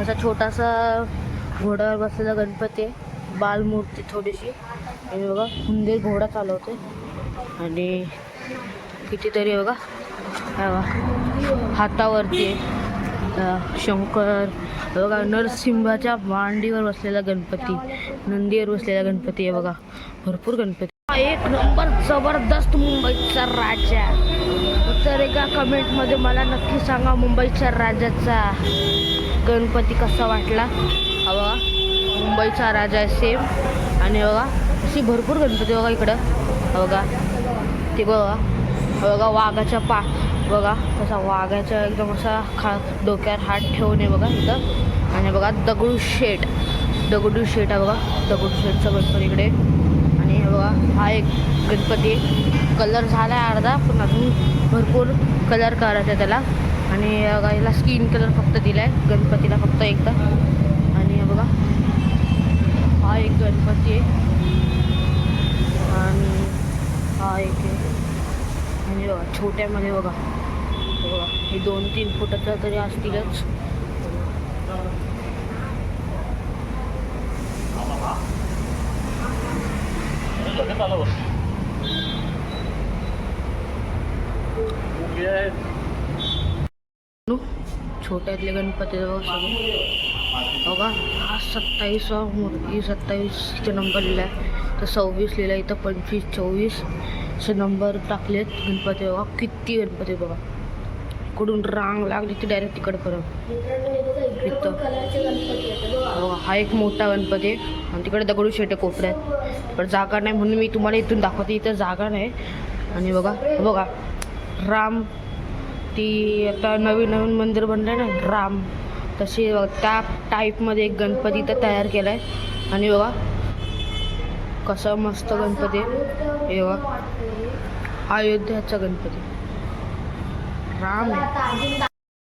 असा छोटासा घोड्यावर बसलेला गणपती आहे, बालमूर्ती थोडीशी. आणि बघा हुंदे घोडा चालवते आणि कितीतरी बघा हातावरती आहे शंकर. बघा नरसिंहाच्या मांडीवर बसलेला गणपती, नंदीवर बसलेला गणपती आहे बघा. भरपूर गणपती. एक नंबर जबरदस्त मुंबईचा राजा. तर एका कमेंटमध्ये मला नक्की सांगा मुंबईच्या राजाचा गणपती कसा वाटला. हा बघा मुंबईचा राजा आहे सेम. आणि बघा अशी भरपूर गणपती बघा इकडं. बघा ते बघा वाघाच्या बघा कसा वाघाच्या एकदम असा डोक्यावर हात ठेवून आहे बघा इथं. आणि बघा दगडूशेठ आहे बघा, दगडूशेठचा गणपती इकडे. आणि बघा हा एक गणपती कलर झाला आहे अर्धा, पण अजून भरपूर कलर करायचा आहे त्याला. आणि बघा याला स्किन कलर फक्त दिला आहे गणपतीला फक्त एकदा. आणि बघा हा एक गणपती आहे आणि हा एक आहे. आणि बघा छोट्यामध्ये बघा हे 2-3 फुटाचं तरी असतीलच. छोट्यातले गणपती बघा हा 27वा मूर्ती, 27चे नंबर लिहिला आहे, तर 26 लिहिला इथं, 25, 24 असे नंबर टाकलेत गणपती. बघा किती गणपती बघा, इकडून रांग लागली ती डायरेक्ट तिकडपर्यंत इथं. बघा हा एक मोठा गणपती आहे आणि तिकडे दगडूशेठ कोपऱ्यात, पण जागा नाही म्हणून मी तुम्हाला इथून दाखवते, इथं जागा नाही. आणि बघा राम, ती आता नवीन मंदिर बनलं आहे ना राम, तसे त्या टाईपमध्ये एक गणपती इथं तयार केला आहे. आणि बघा कसा मस्त गणपती आहे. हे बघा अयोध्याचा गणपती राम आहे.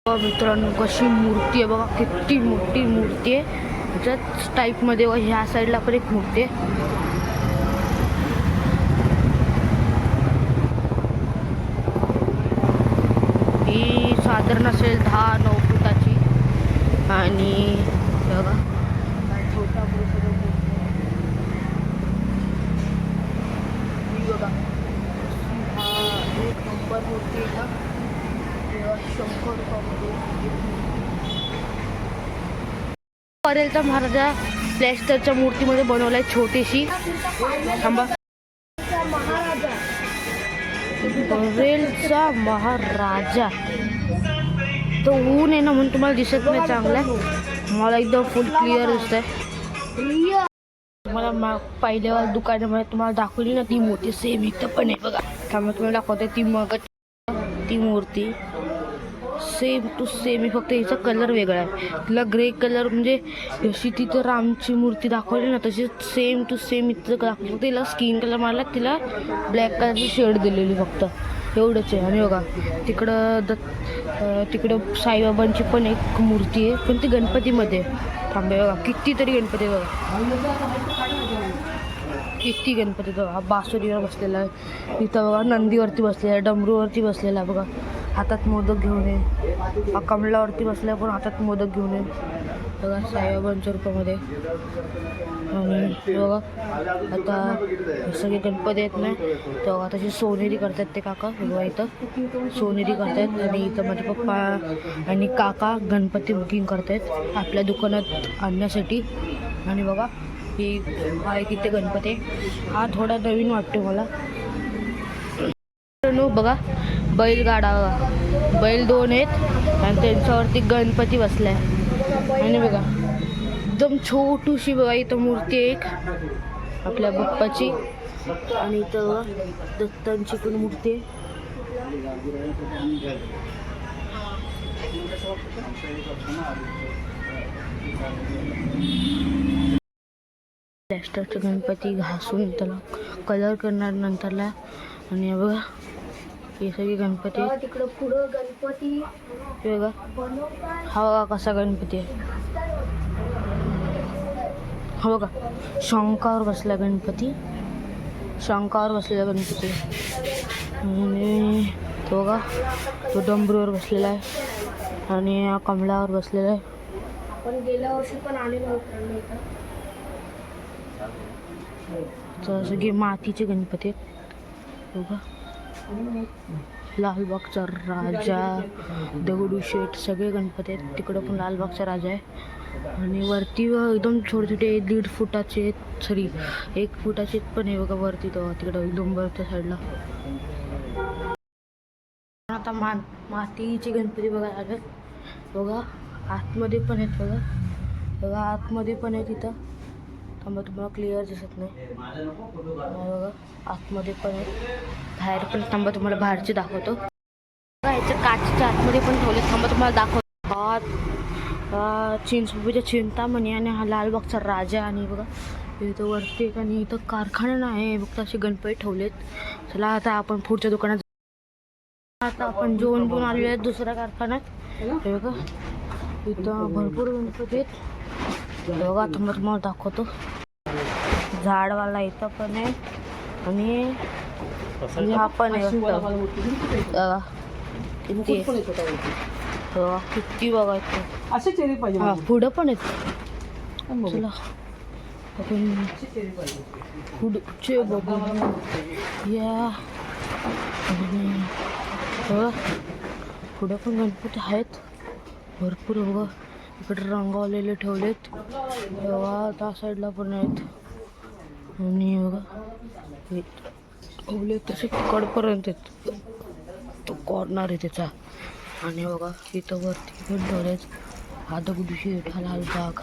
मित्रांनो कशी मूर्ती आहे बघा, किती मोठी मूर्ती आहे. त्याच्याच टाईपमध्ये ह्या साईडला पण एक मूर्ती आहे. ही साधारण असेल 10-9 फुटाची. आणि बघा छोटा बघा एक नंबर मूर्ती आहे का शंकर. परेलचा महाराजा प्लॅस्टरच्या मूर्तीमध्ये बनवलाय छोटीशी. थांबा, परेलचा महाराजा तो ऊन आहे ना म्हणून तुम्हाला दिसत नाही चांगलं, मला एकदम फुल क्लिअर दिसत आहे. मला पहिल्या दुकानामध्ये तुम्हाला दाखवली ना ती मूर्ती सेम इथं पण आहे बघा. त्यामुळे तुम्हाला दाखवते ती मूर्ती सेम टू सेम आहे, फक्त हिचा कलर वेगळा आहे. तिला ग्रे कलर म्हणजे जशी तिथं रामची मूर्ती दाखवली ना तशी सेम टू सेम इथं दाखवली, फक्त तिला स्किन कलर मारला, तिला ब्लॅक कलरची शेड दिलेली फक्त एवढंच आहे. आणि बघा तिकडं साईबाबांची पण एक मूर्ती आहे, पण ती गणपतीमध्ये थांबे. बघा कितीतरी गणपती बघा, किती गणपती बघा. बासुरीवर बसलेला आहे इथं बघा, नंदीवरती बसलेला आहे, डमरूवरती बसलेला आहे बघा, हातात मोदक घेऊन आहे. कमलावरती बसल्या पण हातात मोदक घेऊन आहे बघा साईबाबांच्या रूपामध्ये. आणि बघा आता सगळे गणपती आहेत ना, तर आता तशी सोनेरी करतात ते काका बघा, इथं सोनेरी करतात. आणि इथं माझे पप्पा आणि काका गणपती बुकिंग करतात आपल्या दुकानात आणण्यासाठी. आणि बघा ही आहे किती गणपती, हा थोडा नवीन वाटतो मला. बघा बैलगाडा बघा, बैल 2 आहेत आणि त्यांच्यावरती गणपती बसलाय. आणि बघा एकदम छोटूशी बघा इथं मूर्ती एक आपल्या बाप्पाची. आणि इथं दत्तांची पण मूर्ती आहे. प्लॅस्टरचे गणपती घासून त्याला कलर करणार नंतरला. आणि बघा हे सगळे गणपती तिकडं पुढं गणपती बघा. हा बघा कसा गणपती आहे, हा बघा शंकावर बसला गणपती, शंकावर बसलेला गणपती. आणि तो बघा तो डमरूवर बसलेला आहे आणि कमलावर बसलेला आहे. आपण गेल्या वर्षी पण आलेलो होतो. तर सगळे मातीचे गणपती आहेत बघा. लालबागचा राजा, दगडूशेठ सगळे गणपती आहेत. तिकडं पण लालबागचा राजा आहे. आणि वरती एकदम छोटे छोटे 1.5 फुटाचे आहेत, सॉरी 1 फुटाचे पण आहे बघा वरती. तो तिकडं एकदम वरच्या साईडला. आता मातीचे गणपती बघा आले बघा. आतमध्ये पण आहेत बघा. बघा आतमध्ये पण आहे तिथं. थांबा तुम्हाला क्लिअर दिसत नाही बघा. आतमध्ये पण आहे, बाहेर पण. थांबा तुम्हाला बाहेरचे दाखवतो. याच्या काचेच्या आतमध्ये पण ठेवले. थांबा तुम्हाला दाखवतो. हा चिंचपोकळीच्या चिंतामणी आणि हा लालबागचा राजा. आणि बघा इथं वरती एक आणि इथं कारखाना नाही फक्त असे गणपती ठेवलेत. चला आता आपण पुढच्या दुकानात. आता आपण जेवण आलेलो आहेत दुसऱ्या कारखान्यात. हे बघा इथं भरपूर गणपती आहेत बघा. तुम्हाला दाखवतो. झाडवाला इथं पण आहे आणि हा पण आहे किती किती बघायचं असे चेहरे पाहिजे. हा पुढं पण आहेत. चला आपण पुढचे बघू या. पुढं पण गणपती आहेत भरपूर बघा. इकडे रंगवलेले ठेवलेत बघा. त्या साईडला पण आहेत. आणि बघा ठेवले तसे कडपर्यंत आहेत. तो कॉर्नर आहे त्याचा. आणि बघा इथं वरती पण ठेवलेत. हा दगडूशेठ, हा लालबाग,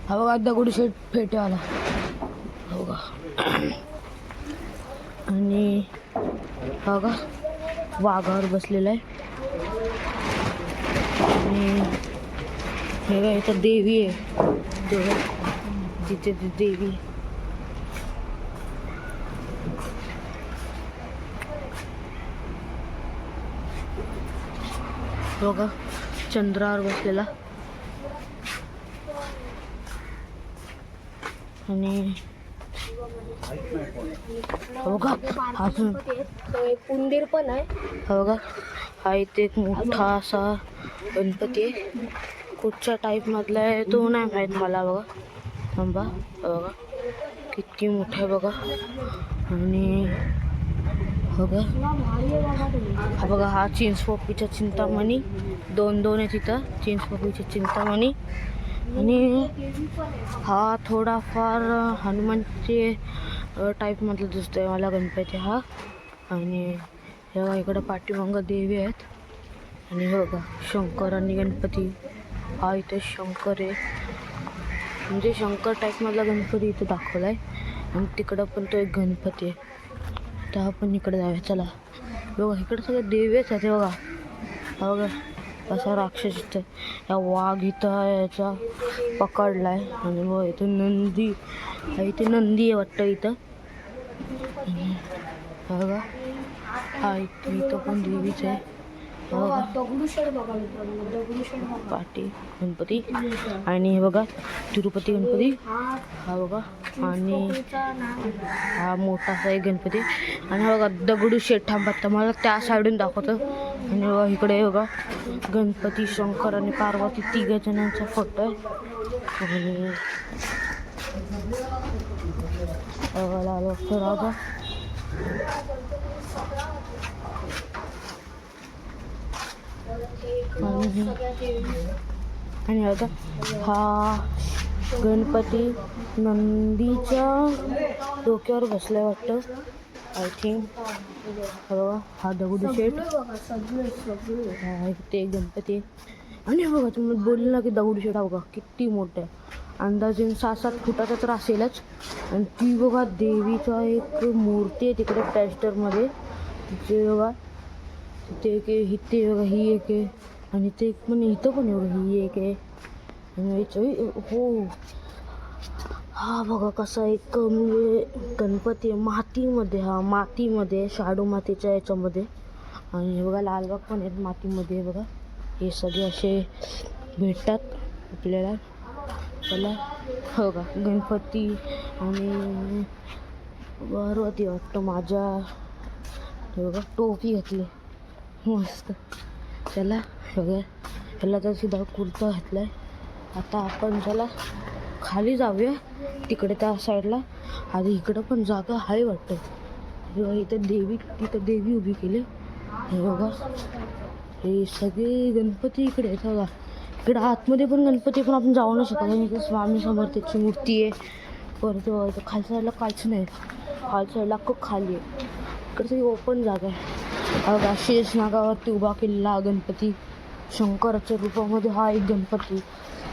हा बघा दगडूशेठ फेटेवाला बघा. आणि बघा वाघावर बसलेला आहे. आणि हे बघा इथं देवी आहे. तिथे ती देवी बघा चंद्रावर बसलेला. आणि बघा हा एक उंदीर पण आहे बघा. हा इथे एक मोठा असा गणपती आहे. कुठच्या टाईप मधला आहे तो नाही माहीत मला बघा. थांबा बघा किती मोठा आहे बघा. आणि बघा हा बघा हा चिंचपोकळीच्या चिंतामणी. दोन आहे तिथं चिंचपोकळीच्या चिंतामणी. आणि हा थोडाफार हनुमानचे टाईपमधलं दिसतोय मला गणपती हा. आणि हे बघा इकडं पाठीमागं देवी आहेत. आणि हे बघा शंकर आणि गणपती. हा इथे शंकर आहे म्हणजे शंकर टाईपमधला गणपती इथे दाखवला आहे. आणि तिकडं पण तो एक गणपती आहे. तर आपण इकडे जाऊया चला. बघा इकडे सगळे देवीच आहेत बघा. हा बघा असा राक्षस इथं या वाघ इथं याचा पकडलाय. आणि बघा इथं नंदी इथे नंदी आहे वाटतं इथं. बघा हा इथं पण देवीच आहे. पाटी गणपती. आणि हे बघा तिरुपती गणपती हा बघा. आणि हा मोठासा एक गणपती. आणि हा बघा दगडूशेठ. थांबा मला त्या साईडून दाखवतं. आणि बघा इकडे बघा गणपती, शंकर आणि पार्वती 3 जणांचा फोटो आहे. आणि लालबागचा राजा. आणि आता हा गणपती नंदीच्या डोक्यावर बसलाय वाटतं आय थिंक. बघा हा दगडूशेठ. ते गणपती. आणि बघा तुम्ही बोलले ना की दगडूशेठ हा बघा किती मोठा आहे. अंदाजे 6-7 फुटाचा तर असेलच. आणि ती बघा देवीचा एक मूर्ती आहे तिकडे प्लॅस्टरमध्ये. तिथे बघा तिथे एक इथे बघा ही एक आहे. आणि ते एक पण इथं पण बघा ही एक आहे. आणि हो हा बघा कसा एक म्हणजे गणपती मातीमध्ये. हा मातीमध्ये शाडू मातीच्या याच्यामध्ये. आणि बघा लालबाग पण आहेत मातीमध्ये बघा. हे सगळे असे भेटतात आपल्याला. चला हो का गणपती आणि पार्वती वाटतं माझ्या. हे बघा टोपी घातली मस्त. चला बघा ह्याला तर सुद्धा कुर्ता घातलाय. आता आपण चला खाली जाऊया तिकडे त्या साईडला. आधी इकडं पण जागा आहे वाटतं. तिथं देवी उभी केली. हे बघा, हे सगळे गणपती इकडे आहेत बघा. इकडे आतमध्ये पण गणपती, पण आपण जाऊ नाही शकत. आणि इथे स्वामी समर्थाची मूर्ती आहे. परत खालच्या साईडला काहीच नाही. खालच्या साईडला खूप खाली आहे. इकडे सगळी ओपन जागा आहे बघा. शेषनागावरती उभा केलेला गणपती, शंकराच्या रूपामध्ये हा एक गणपती.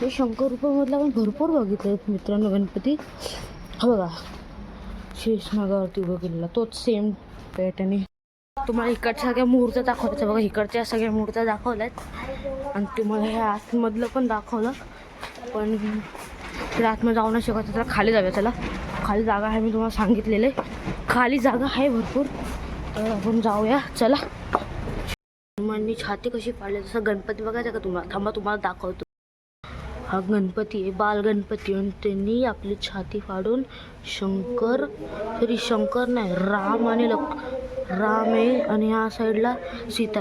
हे शंकर रूपामधला पण भरपूर बघितले मित्रांनो गणपती. हा बघा, शेषनागावरती उभा केलेला तोच सेम पॅटर्न आहे. तुम्हाला इकडच्या सगळ्या मूर्त्या दाखवतात बघा. इकडच्या सगळ्या मूर्त्या दाखवल्यात आणि तुम्हाला ह्या आतमधलं पण दाखवलं. पण इकडे आतमध्ये जाऊ नाही शकत. तर खाली जाऊया चला. खाली जागा आहे, मी तुम्हाला सांगितलेलं आहे. खाली जागा आहे भरपूर, तर आपण जाऊया चला. हनुमाननी छाती कशी पाडली तसं गणपती बघायचा का तुम्हाला? थांबा तुम्हाला दाखवतो. हा गणपती आहे, बाल गणपती. आणि त्यांनी आपली छाती फाडून शंकर नाही, राम आणि राम आहे आणि ह्या साईडला सीता आहे.